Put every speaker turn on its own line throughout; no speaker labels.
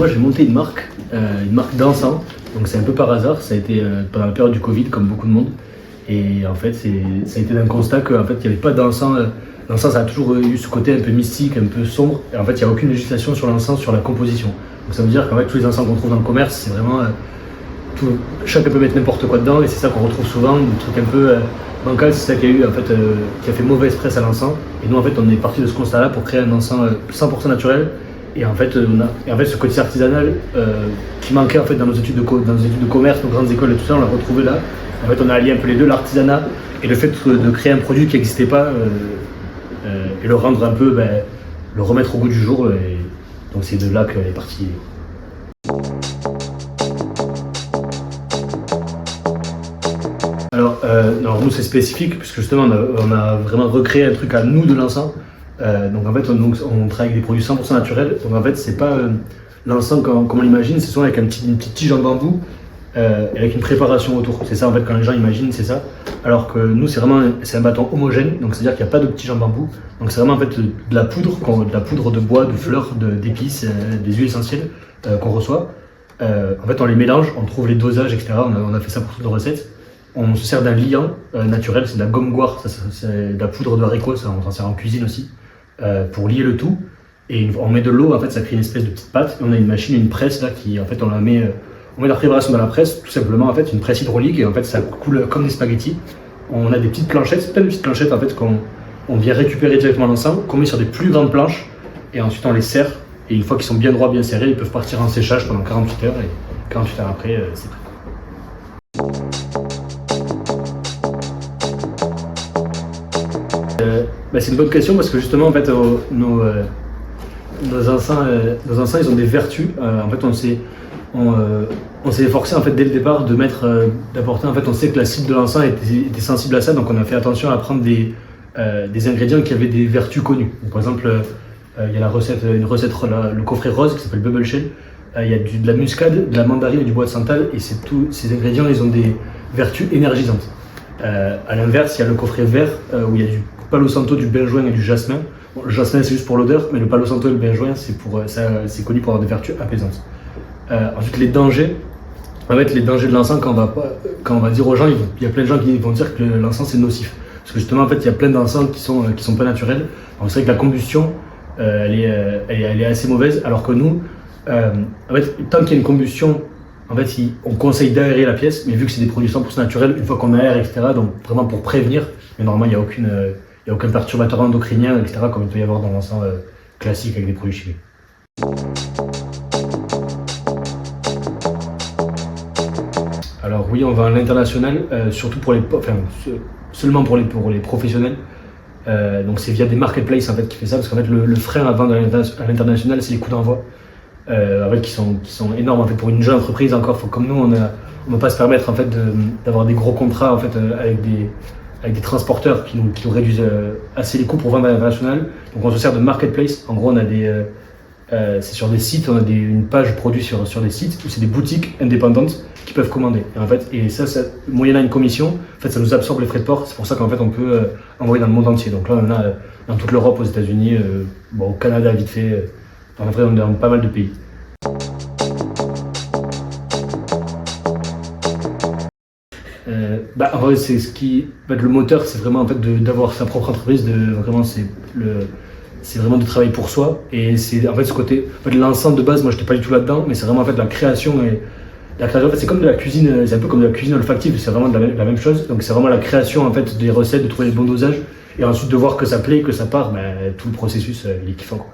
moi j'ai monté une marque d'encens. Donc c'est un peu par hasard, ça a été pendant la période du Covid comme beaucoup de monde. Et en fait ça a été d'un constat qu'en fait il n'y avait pas d'encens. L'encens ça a toujours eu ce côté un peu mystique, un peu sombre. Et en fait il n'y a aucune législation sur l'encens, sur la composition. Donc ça veut dire qu'en fait tous les encens qu'on trouve dans le commerce, c'est vraiment... chacun peut mettre n'importe quoi dedans et c'est ça qu'on retrouve souvent, des trucs un peu bancal, c'est ça qui a eu en fait, qui a fait mauvaise presse à l'encens. Et nous en fait on est parti de ce constat-là pour créer un encens 100% naturel. Et en fait, ce côté artisanal qui manquait en fait dans nos études de commerce, nos grandes écoles et tout ça, on l'a retrouvé là. En fait, on a allié un peu les deux, l'artisanat et le fait de créer un produit qui n'existait pas et le rendre un peu, le remettre au goût du jour. Et donc c'est de là qu'elle est partie. Alors nous c'est spécifique puisque justement on a vraiment recréé un truc à nous de l'encens. Donc en fait on travaille avec des produits 100% naturels. Donc en fait c'est pas l'encens comme on l'imagine, c'est souvent avec une petite tige en bambou et avec une préparation autour. C'est ça en fait quand les gens imaginent, c'est ça. Alors que nous c'est un bâton homogène, donc c'est à dire qu'il n'y a pas de tige en bambou. Donc c'est vraiment en fait de la poudre de bois, de fleurs, d'épices, des huiles essentielles qu'on reçoit. En fait on les mélange, on trouve les dosages, etc. On a fait ça pour toutes nos recettes. On se sert d'un liant naturel, c'est de la gomme goire, c'est de la poudre de haricot, ça on s'en sert en cuisine aussi, pour lier le tout. Et on met de l'eau, en fait ça crée une espèce de petite pâte. Et on a une machine, une presse là qui en fait on met la préparation dans la presse, tout simplement en fait une presse hydraulique et en fait ça coule comme des spaghettis. On a des petites planchettes, plein de petites planchettes en fait qu'on vient récupérer directement l'ensemble, qu'on met sur des plus grandes planches et ensuite on les serre. Et une fois qu'ils sont bien droits, bien serrés, ils peuvent partir en séchage pendant 48 heures et 48 heures après c'est prêt. C'est une bonne question parce que justement en fait nos encens ils ont des vertus. En fait on s'est efforcé en fait dès le départ d'apporter en fait on sait que la cible de l'encens était sensible à ça, donc on a fait attention à prendre des ingrédients qui avaient des vertus connues. Donc, par exemple il y a une recette le coffret rose qui s'appelle Bubble Shell. Il y a de la muscade, de la mandarine et du bois de santal et ces ingrédients ils ont des vertus énergisantes. À l'inverse, il y a le coffret vert où il y a du palo santo, du benjoin et du jasmin. Bon, le jasmin c'est juste pour l'odeur, mais le palo santo et le benjoin c'est connu pour avoir des vertus apaisantes. Ensuite les dangers de l'encens quand on va dire aux gens, il y a plein de gens qui vont dire que l'encens c'est nocif. Parce que justement en fait il y a plein d'encens qui sont pas naturels. Donc c'est vrai que la combustion elle est assez mauvaise, alors que nous en fait tant qu'il y a une combustion, en fait, on conseille d'aérer la pièce, mais vu que c'est des produits 100% naturels, une fois qu'on aère, etc., donc vraiment pour prévenir, mais normalement il n'y a aucun perturbateur endocrinien, etc., comme il peut y avoir dans l'encens classique avec des produits chimiques. Alors oui, on va à l'international, surtout seulement pour les professionnels. Donc c'est via des marketplaces en fait qui fait ça, parce qu'en fait le frein à vendre à l'international, c'est les coûts d'envoi. Qui sont énormes en fait pour une jeune entreprise encore. Comme nous, on ne va pas se permettre en fait d'avoir des gros contrats en fait avec des transporteurs qui nous réduisent assez les coûts pour vendre à l'international. Donc on se sert de marketplace. En gros, on a c'est sur des sites, on a une page produit sur des sites où c'est des boutiques indépendantes qui peuvent commander. Et en fait, ça moyennant une commission, en fait, ça nous absorbe les frais de port. C'est pour ça qu'en fait, on peut envoyer dans le monde entier. Donc là, on a dans toute l'Europe, aux États-Unis, au Canada vite fait. En vrai, on est dans pas mal de pays. En vrai, c'est le moteur, c'est vraiment en fait d'avoir sa propre entreprise. C'est vraiment de travailler pour soi. Et c'est en fait ce côté, en fait, l'ensemble de base, moi, j'étais pas du tout là-dedans, mais c'est vraiment en fait la création et la création. En fait, c'est comme de la cuisine, c'est un peu comme de la cuisine olfactive. C'est vraiment la même chose. Donc c'est vraiment la création en fait des recettes, de trouver les bons dosages et ensuite de voir que ça plaît, que ça part. Tout le processus, il est kiffant, quoi.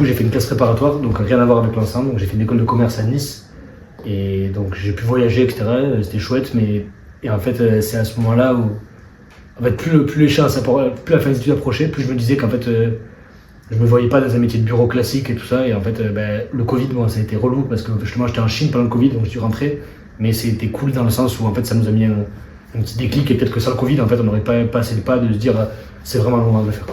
J'ai fait une classe préparatoire, donc rien à voir avec l'ensemble. Donc j'ai fait une école de commerce à Nice et donc j'ai pu voyager, etc. C'était chouette, et en fait c'est à ce moment-là où en fait plus la fin des études approchait, plus je me disais qu'en fait je me voyais pas dans un métier de bureau classique et tout ça. Et en fait le Covid, ça a été relou parce que justement j'étais en Chine pendant le Covid, donc je suis rentré, mais c'était cool dans le sens où en fait ça nous a mis un petit déclic et peut-être que sans le Covid en fait on n'aurait pas passé le pas de se dire c'est vraiment le moment de le faire.